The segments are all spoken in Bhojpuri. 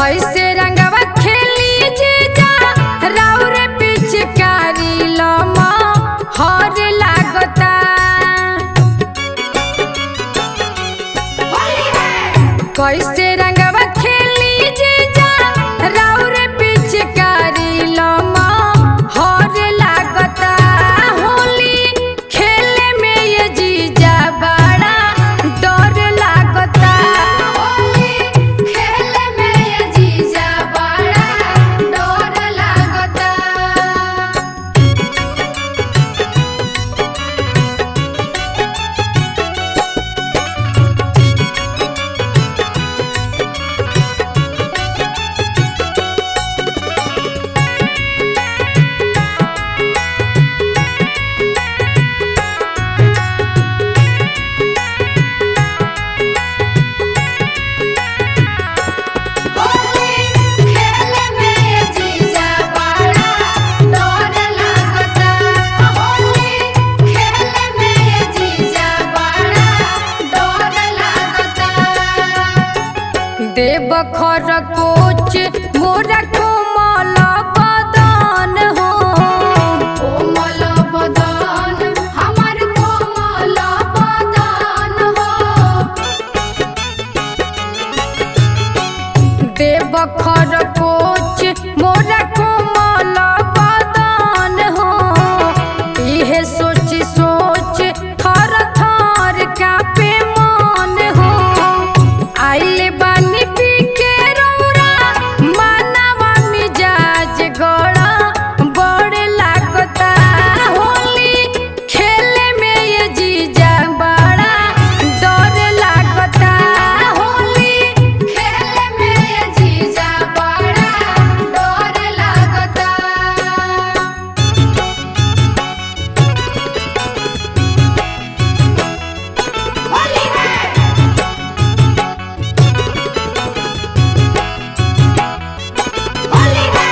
कैसे रंगवा खेली जीजा राउर पिचकारी लमा हर लागता। कैसे रंगवा खेली जीजा राउर पिचकारी लमा हर लागता। होली खेले में ये जीजा बड़ा डर लागता। होली खेले में ये जीजा बड़ा डर लागता। होली खेले में ये जीजा बड़ा डर लागता। होली खेले में ये जीजा बड़ा डर लागता। देव खर कोच मोरा कोमल बदन हो। कोमल बदन हमार कोमल बदन हो। देव खर कोच मोरा कोमल बदन हो। इहे सोच सोच थर थर कापे मन हो। आइले बानी पी के रौरा मानवा मिजाज गड़ा बड़ लागता। होली खेले में ये जीजा बड़ा डर लागता। होली खेले में ये जीजा बड़ा डर लागता। होली है होली है।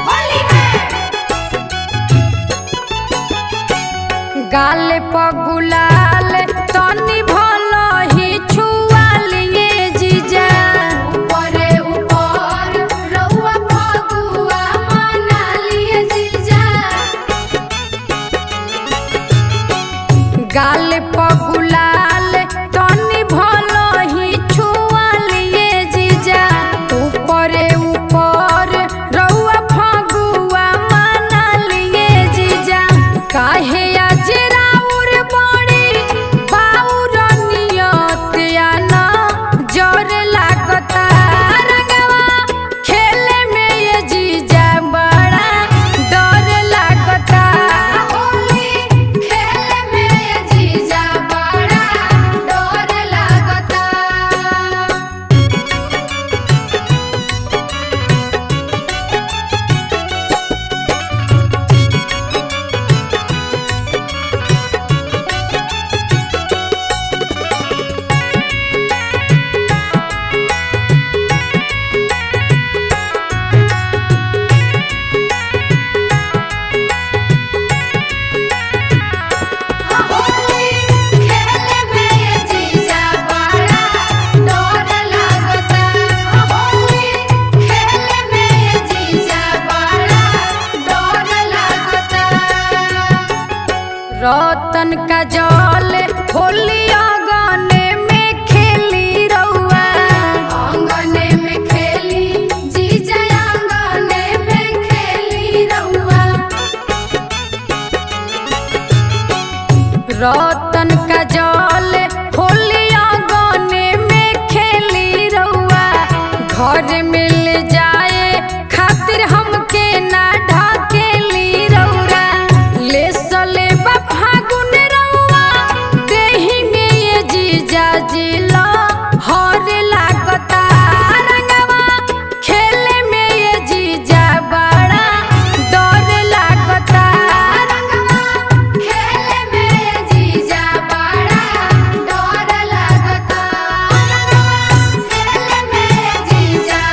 होली है गाल पगुलाल तनी भल ही छुआलिए जीजा। ऊपरे ऊपर रउआ फगुआ मना लिए जीजा। गाल पगुलाल तनी भल ही छुआलिए जीजा। ऊपरे ऊपर रउआ फगुआ मनालिए जीजा। काहे आज राउर बड़ी बाउर नियत आना जर लागता। रंगवा खेले में ये जीजा बड़ा डर लागता। होली खेले में ये जीजा बड़ा डर लागता। होली खेले में ये जीजा बड़ा डर लागता। होली खेले में ये जीजा बड़ा डर लागता। रतन का जल होली अगने में खेली रउआ। आंगने में खेली जीजा आंगने में खेली रउआ। रतन का जल होली अगने में खेली रउआ। घर मिल जाए खातिर हमके ना ढकेली रउरा। ले सले बा फागुन रउआ देहि में ये जीजा जिला हर लागता। रंगवा खेले में ये जीजा बड़ा डर लागता। रंगवा खेले में ये जीजा बड़ा डर लागता। रंगवा खेले में ये जीजा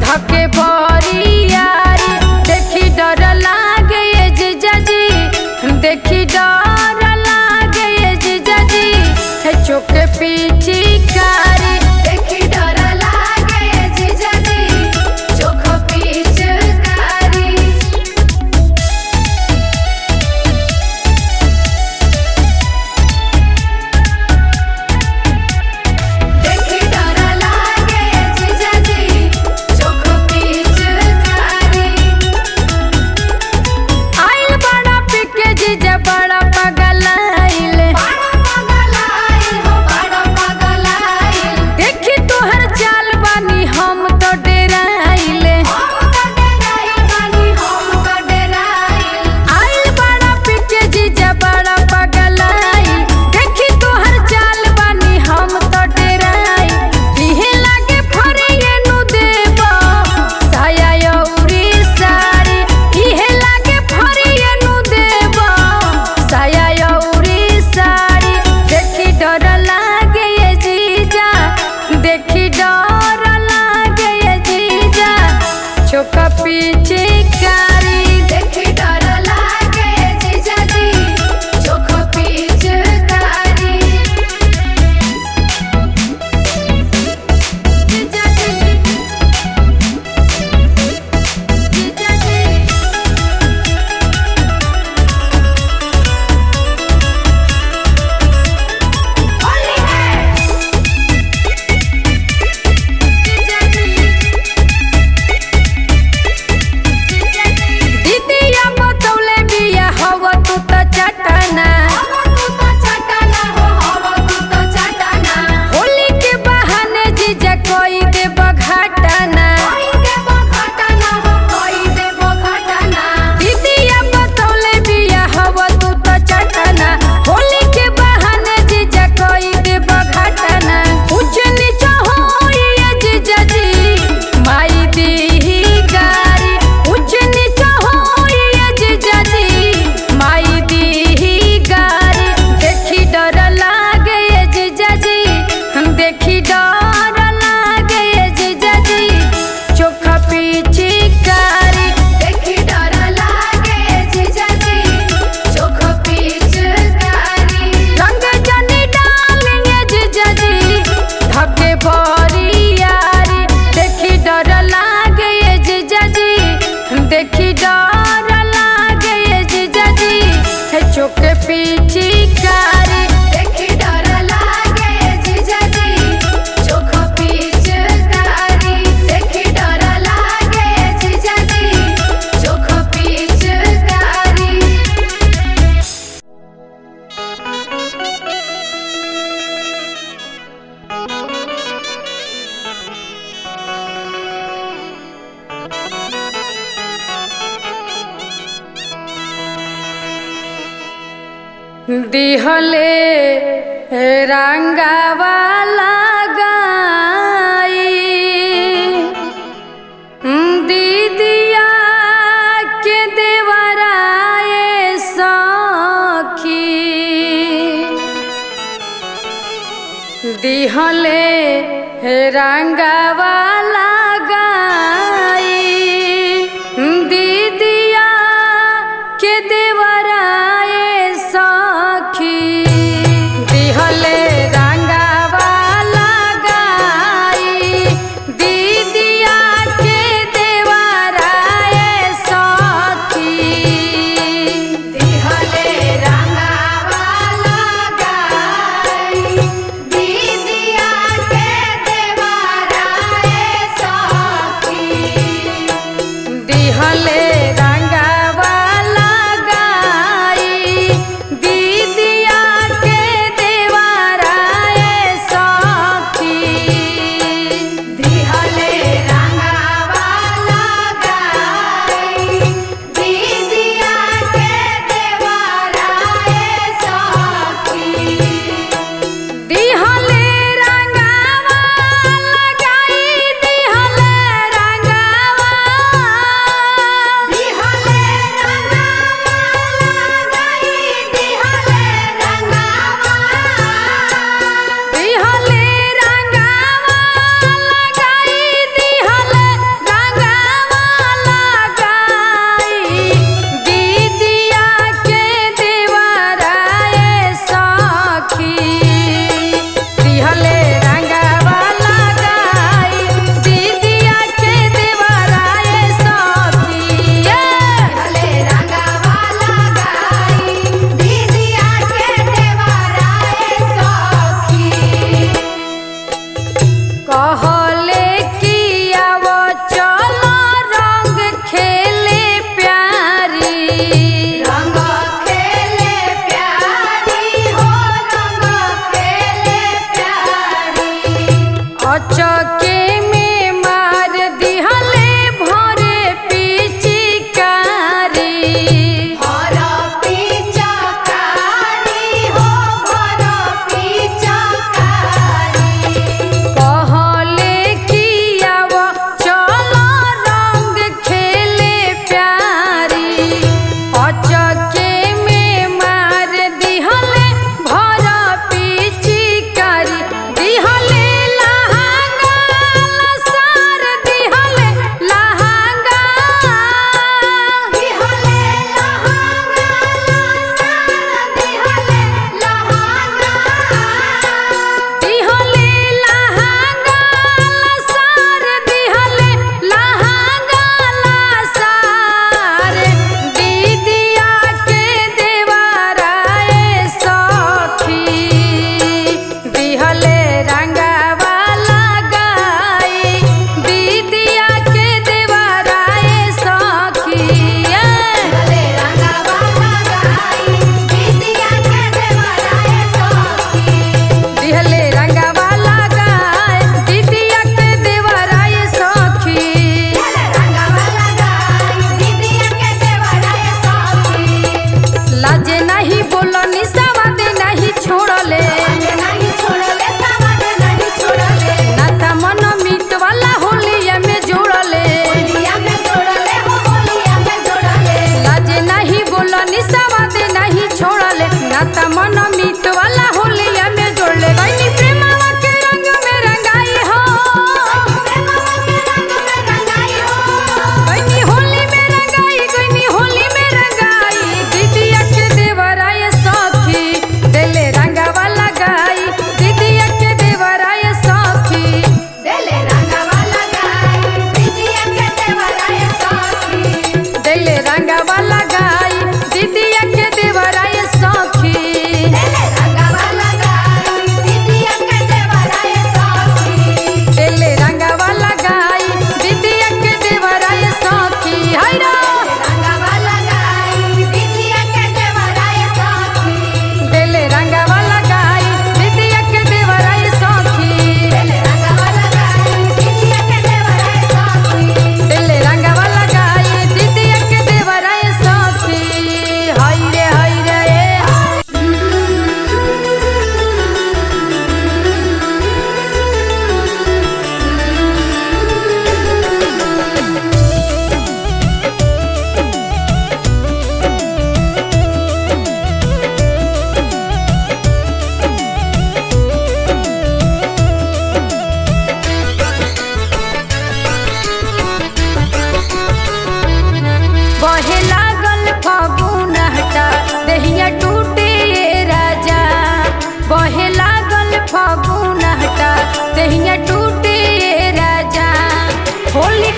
धके बरियारी देखी डर लागे ये जीजाजी, देखी डर लागे ये जीजाजी, चोक पीछी कारी देखी डर लागे ये जीजाजी, चोख पिचकारी। देखी डर लागे ये जीजाजी, चोख पिचकारी। आइल बड़ा पिके जीजा बड़ा पगलाइल, बड़ा पगलाइल हो बड़ा पगलाइल। देखी तोहर चाल बानी हम तो डेराइल। हम तो डराइल बानी हम तो डराइल। आइल बड़ा पिके जीजा बड़ा पगलाइल, देखी तोहर चाल बानी हम तो डेराइल। दिहे लागे फरिये नु देबो साया अउरी साड़ी, इहे लागे फरिये नु देबो साया अउरी साड़ी। देखी डर लागे ये जीजा, देखी डर लागे ये जीजा, चोक पीछे कारी देखी डर लागे ये जीजाजी, चोख पिचकारी। जीजाजी, जीजाजी। होली है दीदिया बतौले बिया हव तू त चटना, हवा तू तो चटना हो हवा तू तो चटना। होली के बहाने जीजा कोई दे बघाटना। कोई देबो घटना हो कोई देबो घटना। दीदिया बतौले बिया हव तू त चटना, होली के बहाने जीजा कोई दे बघाटना। ऊंच नीच होई ये जीजाजी, माई दीही गारी, ऊंच नीच होई ये जीजाजी, माई दीही गारी। देखी डर लागे ये जीजाजी, देखी डर लागे ये जीजाजी, चोखा पीछी कारी देखी डर लागे ये जीजाजी, चोख पिचकारी। रंग जनी डालेंगे जीजाजी, धके बरियारी देखी डर लागे ये जीजाजी, देखी डर लागे ये जीजाजी, चोक पीछी कारी देखी डर लागे ये जीजाजी, चोख पिचकारी। देखी डर लागे ये जीजाजी, चोख पिचकारी। दिहले रंगावा लगाई दीदिया के देवराए सखी, दिहले रंगावा लगाई दीदिया के देवराए सखी, दिहले रंगावा लगाई दीदिया के देवराए सखी। दिहले रंगावा लगाई दीदिया के देवराए सखी। दिहले रंगावा लगाई दीदिया के देवराए सखी। दिहले रंगावा लगाई दीदिया के देवराए सखी। दिहले रंगावा लगाई दिहले रंगावा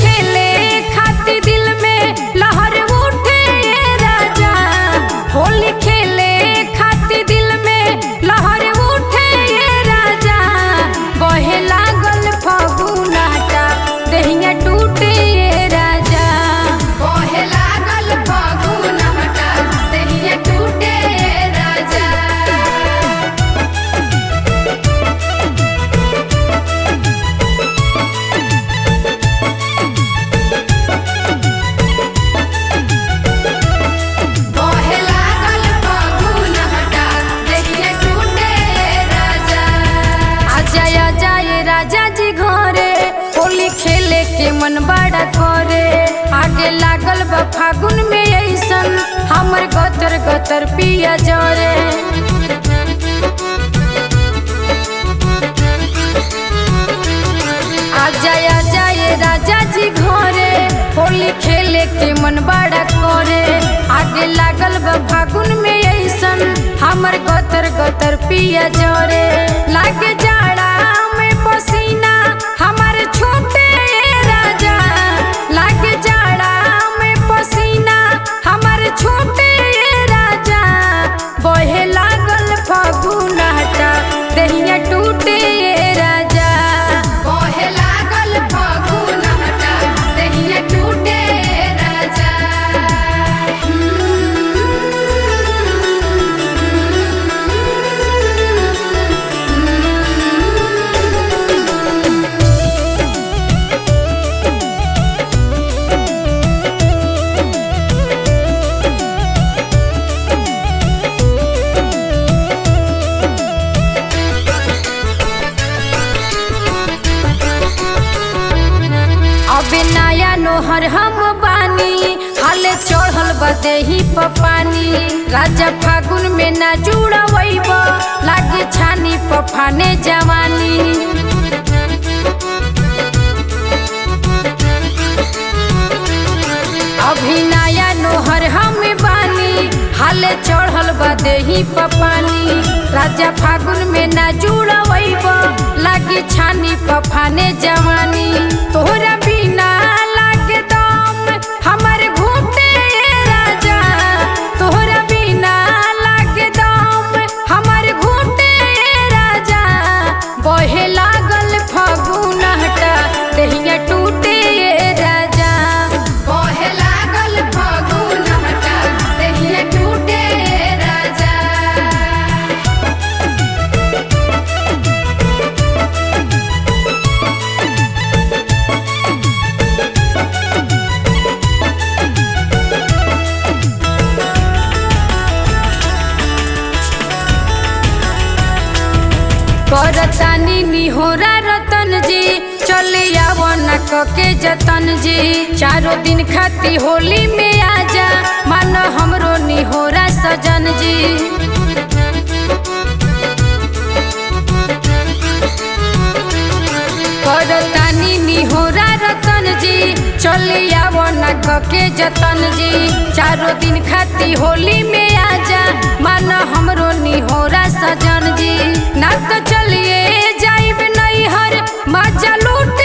खेले खाती दिल में लहर उठे ये राजा, होली खेले खाती दिल में लहर उठे ये राजा, बहे लागल फगुनाटा देहिया टूटे ये राजा, बहे लागल फगुनाटा देहिया टूटे ये राजा। बहे लागल फगुनाटा देहिया टूटे ये राजा। आजा जाए राजा जी घरे, होली खेले के मन बड़ा करे, आगे लागल बा फागुन में ऐसन हमर गतर गतर पिया जरे। आजा जाए राजा जी घरे, होली खेले के मन बड़ा करे, आगे लागल बा फागुन में ऐसन हमर गतर गतर पिया जरे। लागे जाड़ा में पसीना हमार छूटे ये राजा, लागे जाड़ा में पसीना हमार छूटे ये राजा, बहे लागल फगुनाटा देहिया टूटे ये राजा, बहे लागल फगुनाटा देहिया टूटे ये राजा। अबे नया नोहर हम बानी, हाले चढ़ल बदेही पपानी, राजा फागुन में ना जुड़वैब लागे छानी पफाने जवानी। अभी नया नोहर हम बानी, हाले चढ़ल बदेही पपानी, राजा फागुन में ना जुड़वैब लागे छानी पफाने जवानी। तोहरा बिना लागे दम हमर घूटे ये राजा, तोहरा बिना लागे दम हमर घूटे ये राजा, बहे लागल फगुनाटा देहिया टूटे ये राजा, बहे लागल फगुनाटा देहिया टूटे ये राजा। करतानी निहोरा रतन जी, चले आवो न के जतन जी, चारों दिन खाती होली में आजा, मान हमरो निहोरा सजन जी। करतानी निहोरा रतन जी, चले आवो न के जतन जी, चारों दिन खाती होली में आजा, मान हमरो निहोरा सजन जी। ना तो चलिए जाइब नैहर मजा लूटे